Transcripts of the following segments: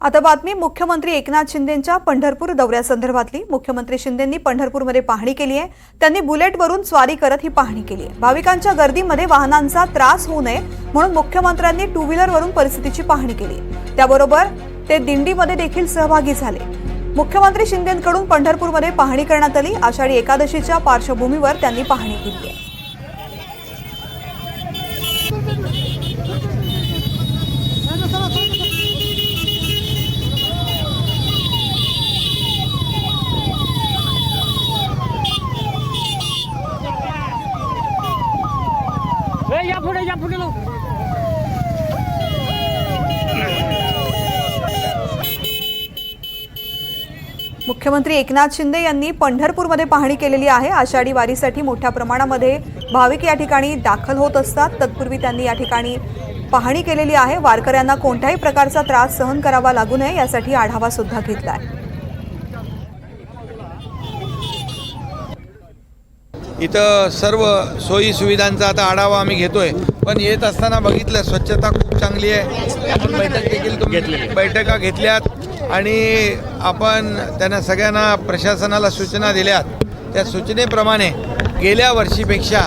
आता बातमी मुख्यमंत्री एकनाथ शिंदेंच्या पंढरपूर दौऱ्यासंदर्भातली। मुख्यमंत्री शिंदेंनी पंढरपूरमध्ये पाहणी केली आहे। त्यांनी बुलेटवरून स्वारी करत ही पाहणी केली आहे। भाविकांच्या गर्दीमध्ये वाहनांचा त्रास होऊ नये म्हणून मुख्यमंत्र्यांनी टू व्हीलरवरून परिस्थितीची पाहणी केली। त्याबरोबर ते दिंडीमध्ये देखील सहभागी झाले। मुख्यमंत्री शिंदेंकडून पंढरपूरमध्ये पाहणी करण्यात आली। आषाढी एकादशीच्या पार्श्वभूमीवर त्यांनी पाहणी केली आहे। या पुढे लो। मुख्यमंत्री एकनाथ शिंदे यांनी पंढरपूरमध्ये पाहणी केलेली आहे। आषाढी वारीसाठी मोठ्या प्रमाणामध्ये भाविक या ठिकाणी दाखल होत असतात। तत्पूर्वी त्यांनी या ठिकाणी पाहणी केलेली आहे। वारकऱ्यांना कोणत्याही प्रकारचा त्रास सहन करावा लागू नये यासाठी आढावा सुद्धा घेतला आहे। इथं सर्व सोयी सुविधांचा आता आढावा आम्ही घेतोय। पण येत असताना बघितलं स्वच्छता खूप चांगली आहे। आपण बैठक देखील बैठका घेतल्यात आणि आपण त्यांना सगळ्यांना प्रशासनाला सूचना दिल्यात। त्या सूचनेप्रमाणे गेल्या वर्षीपेक्षा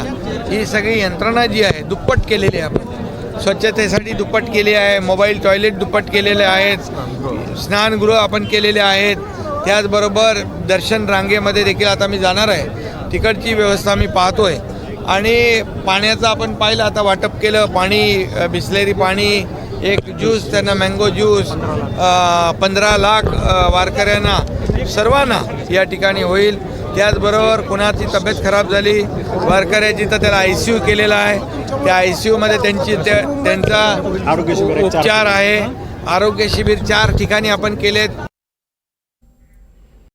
ही सगळी यंत्रणा जी आहे दुप्पट केलेली आहे। आपण स्वच्छतेसाठी दुप्पट केली आहे। मोबाईल टॉयलेट दुप्पट केलेले आहेत। स्नानगृह आपण केलेले आहेत। त्याचबरोबर दर्शन रांगेमध्ये देखील आता मी जाणार आहे। तिकडची व्यवस्था मी पाहतोय आणि पाण्याचं आपण पाहिलं आता वाटप केलं। पाणी बिसलेरी पाणी, एक ज्यूस त्यांना मँगो ज्यूस 15 लाख वारकऱ्यांना सर्वांना या ठिकाणी होईल। त्याचबरोबर कुणाची तब्येत खराब झाली वारकऱ्याची तर त्याला ICU केलेला आहे। त्या ICUमध्ये त्यांचा उपचार आहे। आरोग्य शिबिर 4 ठिकाणी आपण केलेत।